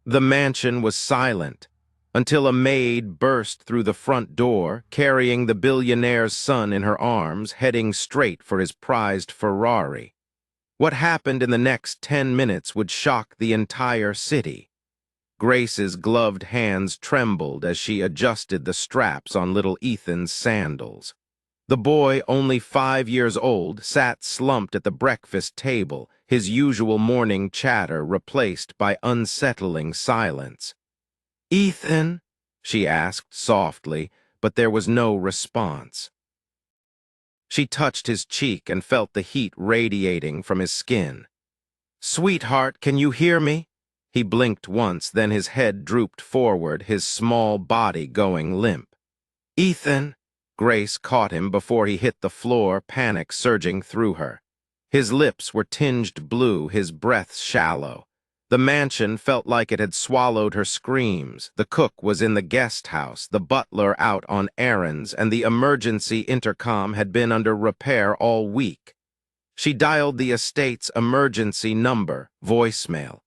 The mansion was silent until a maid burst through the front door, carrying the billionaire's son in her arms, heading straight for his prized Ferrari. What happened in the next 10 minutes would shock the entire city. Grace's gloved hands trembled as she adjusted the straps on little Ethan's sandals. The boy, only 5 years old, sat slumped at the breakfast table, his usual morning chatter replaced by unsettling silence. "Ethan?" she asked softly, but there was no response. She touched his cheek and felt the heat radiating from his skin. "Sweetheart, can you hear me?" He blinked once, then his head drooped forward, his small body going limp. "Ethan!" Grace caught him before he hit the floor, panic surging through her. His lips were tinged blue, his breath shallow. The mansion felt like it had swallowed her screams. The cook was in the guest house, the butler out on errands, and the emergency intercom had been under repair all week. She dialed the estate's emergency number, voicemail.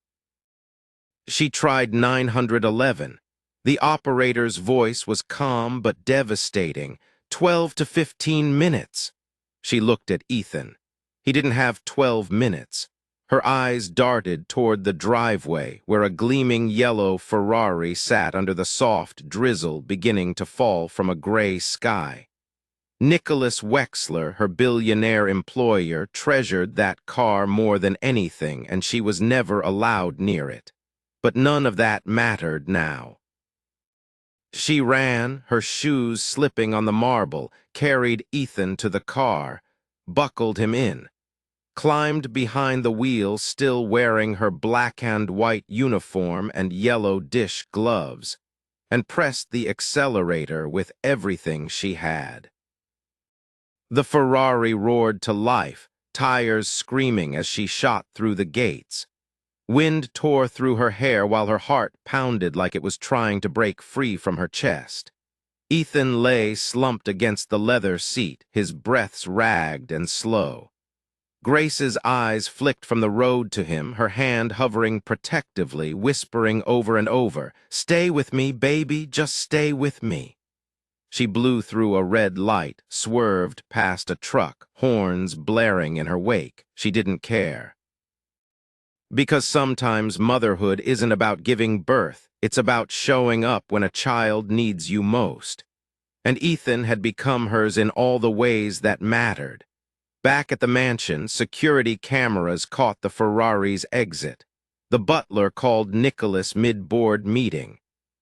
She tried 911. The operator's voice was calm but devastating. 12 to 15 minutes. She looked at Ethan. He didn't have 12 minutes. Her eyes darted toward the driveway, where a gleaming yellow Ferrari sat under the soft drizzle beginning to fall from a gray sky. Nicholas Wexler, her billionaire employer, treasured that car more than anything, and she was never allowed near it. But none of that mattered now. She ran, her shoes slipping on the marble, carried Ethan to the car, buckled him in, climbed behind the wheel, still wearing her black and white uniform and yellow dish gloves, and pressed the accelerator with everything she had. The Ferrari roared to life, tires screaming as she shot through the gates. Wind tore through her hair while her heart pounded like it was trying to break free from her chest. Ethan lay slumped against the leather seat, his breaths ragged and slow. Grace's eyes flicked from the road to him, her hand hovering protectively, whispering over and over, "Stay with me, baby, just stay with me." She blew through a red light, swerved past a truck, horns blaring in her wake. She didn't care. Because sometimes motherhood isn't about giving birth, it's about showing up when a child needs you most. And Ethan had become hers in all the ways that mattered. Back at the mansion, security cameras caught the Ferrari's exit. The butler called Nicholas mid-board meeting.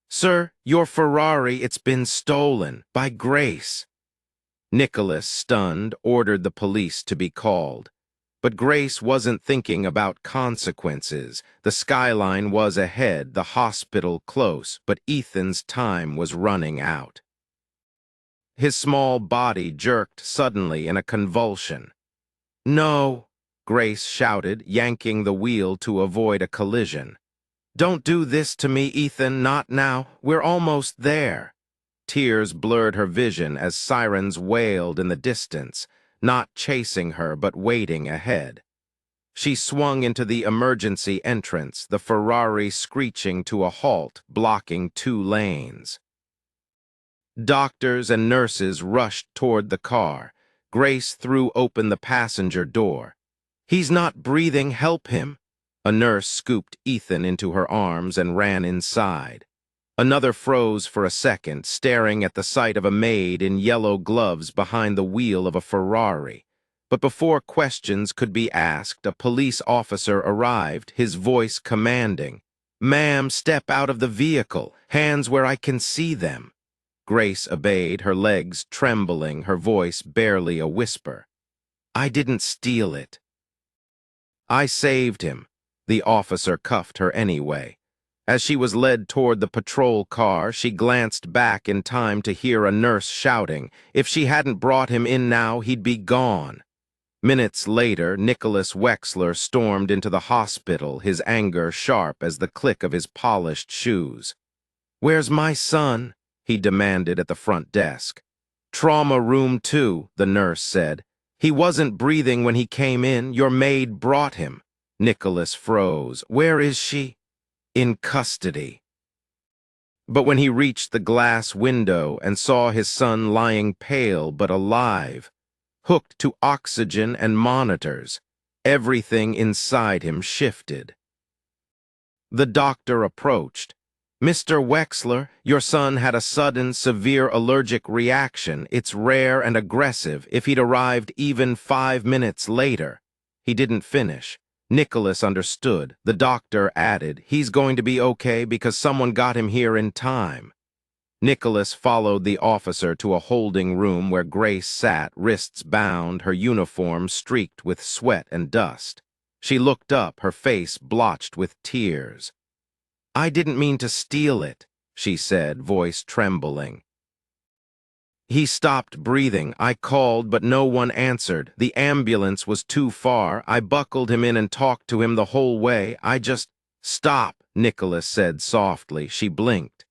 "Sir, your Ferrari, it's been stolen by Grace." Nicholas, stunned, ordered the police to be called. But Grace wasn't thinking about consequences. The skyline was ahead, the hospital close, but Ethan's time was running out. His small body jerked suddenly in a convulsion. "No," Grace shouted, yanking the wheel to avoid a collision. "Don't do this to me, Ethan, not now. We're almost there." Tears blurred her vision as sirens wailed in the distance, not chasing her but waiting ahead. She swung into the emergency entrance, the Ferrari screeching to a halt, blocking 2 lanes. Doctors and nurses rushed toward the car. Grace threw open the passenger door. "He's not breathing, help him." A nurse scooped Ethan into her arms and ran inside. Another froze for a second, staring at the sight of a maid in yellow gloves behind the wheel of a Ferrari. But before questions could be asked, a police officer arrived, his voice commanding, "Ma'am, step out of the vehicle, hands where I can see them." Grace obeyed, her legs trembling, her voice barely a whisper. "I didn't steal it." "I saved him." The officer cuffed her anyway. As she was led toward the patrol car, she glanced back in time to hear a nurse shouting, "If she hadn't brought him in now, he'd be gone." Minutes later, Nicholas Wexler stormed into the hospital, his anger sharp as the click of his polished shoes. "Where's my son?" he demanded at the front desk. "Trauma room 2, the nurse said. "He wasn't breathing when he came in. Your maid brought him." Nicholas froze. "Where is she?" in custody. But when he reached the glass window and saw his son lying pale but alive, hooked to oxygen and monitors, everything inside him shifted. The doctor approached. "Mr. Wexler, your son had a sudden, severe allergic reaction. It's rare and aggressive. If he'd arrived even 5 minutes later." He didn't finish. Nicholas understood. The doctor added, "He's going to be okay because someone got him here in time." Nicholas followed the officer to a holding room where Grace sat, wrists bound, her uniform streaked with sweat and dust. She looked up, her face blotched with tears. "I didn't mean to steal it," she said, voice trembling. He stopped breathing. "I called, but no one answered. The ambulance was too far. I buckled him in and talked to him the whole way. I just—" "Stop," Nicholas said softly. She blinked.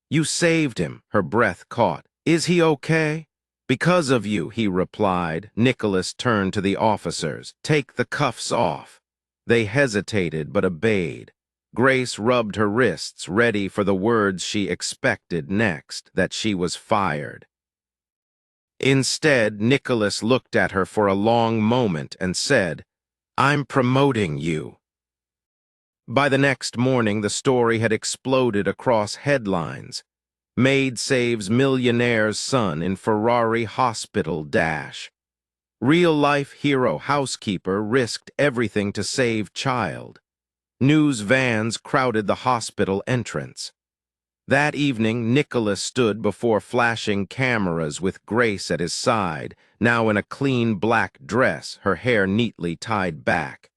"You saved him," her breath caught. "Is he okay?" "Because of you," he replied. Nicholas turned to the officers. "Take the cuffs off." They hesitated but obeyed. Grace rubbed her wrists, ready for the words she expected next, that she was fired. Instead, Nicholas looked at her for a long moment and said, "I'm promoting you." By the next morning, the story had exploded across headlines. Maid saves millionaire's son in Ferrari hospital dash. Real-life hero housekeeper risked everything to save child. News vans crowded the hospital entrance. That evening, Nicholas stood before flashing cameras with Grace at his side, now in a clean black dress, her hair neatly tied back.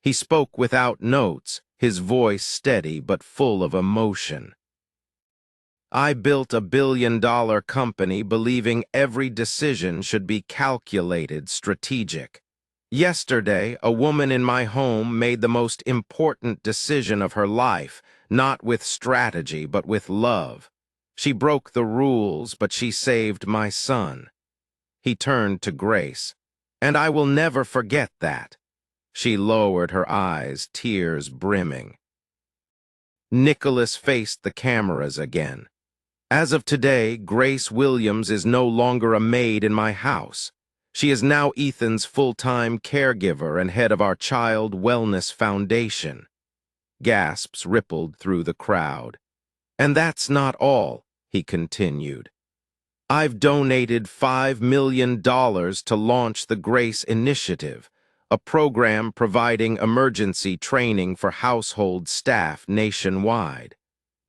He spoke without notes, his voice steady but full of emotion. "I built a billion-dollar company believing every decision should be calculated, strategic. Yesterday, a woman in my home made the most important decision of her life, not with strategy, but with love. She broke the rules, but she saved my son." He turned to Grace. "And I will never forget that." She lowered her eyes, tears brimming. Nicholas faced the cameras again. "As of today, Grace Williams is no longer a maid in my house. She is now Ethan's full-time caregiver and head of our Child Wellness Foundation." Gasps rippled through the crowd. "And that's not all," he continued. "I've donated $5 million to launch the Grace Initiative, a program providing emergency training for household staff nationwide.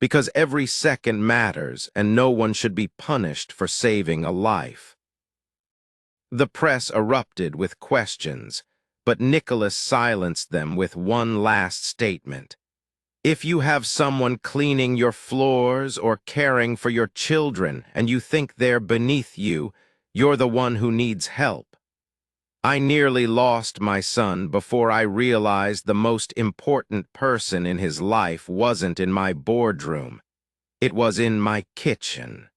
Because every second matters and no one should be punished for saving a life." The press erupted with questions, but Nicholas silenced them with one last statement. "If you have someone cleaning your floors or caring for your children and you think they're beneath you, you're the one who needs help. I nearly lost my son before I realized the most important person in his life wasn't in my boardroom. It was in my kitchen."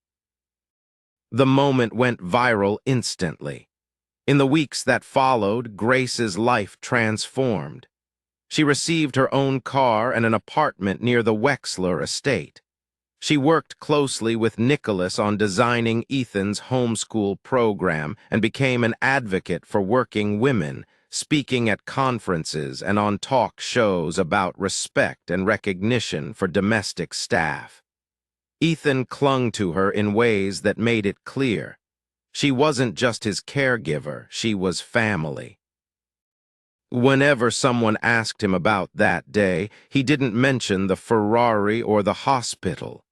The moment went viral instantly. In the weeks that followed, Grace's life transformed. She received her own car and an apartment near the Wexler estate. She worked closely with Nicholas on designing Ethan's homeschool program and became an advocate for working women, speaking at conferences and on talk shows about respect and recognition for domestic staff. Ethan clung to her in ways that made it clear. She wasn't just his caregiver, she was family. Whenever someone asked him about that day, he didn't mention the Ferrari or the hospital.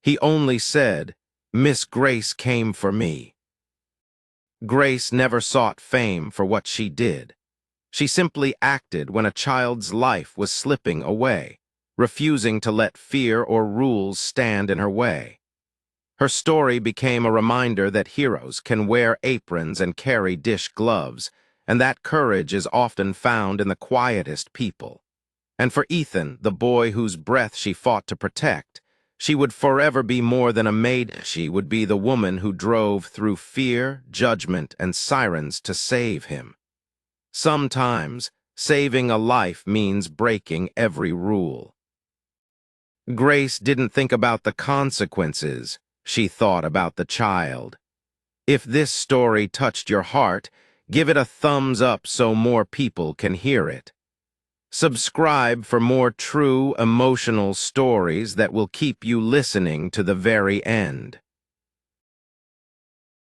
He only said, "Miss Grace came for me." Grace never sought fame for what she did. She simply acted when a child's life was slipping away, refusing to let fear or rules stand in her way. Her story became a reminder that heroes can wear aprons and carry dish gloves, and that courage is often found in the quietest people. And for Ethan, the boy whose breath she fought to protect, she would forever be more than a maid. She would be the woman who drove through fear, judgment, and sirens to save him. Sometimes, saving a life means breaking every rule. Grace didn't think about the consequences. She thought about the child. If this story touched your heart, give it a thumbs up so more people can hear it. Subscribe for more true, emotional stories that will keep you listening to the very end.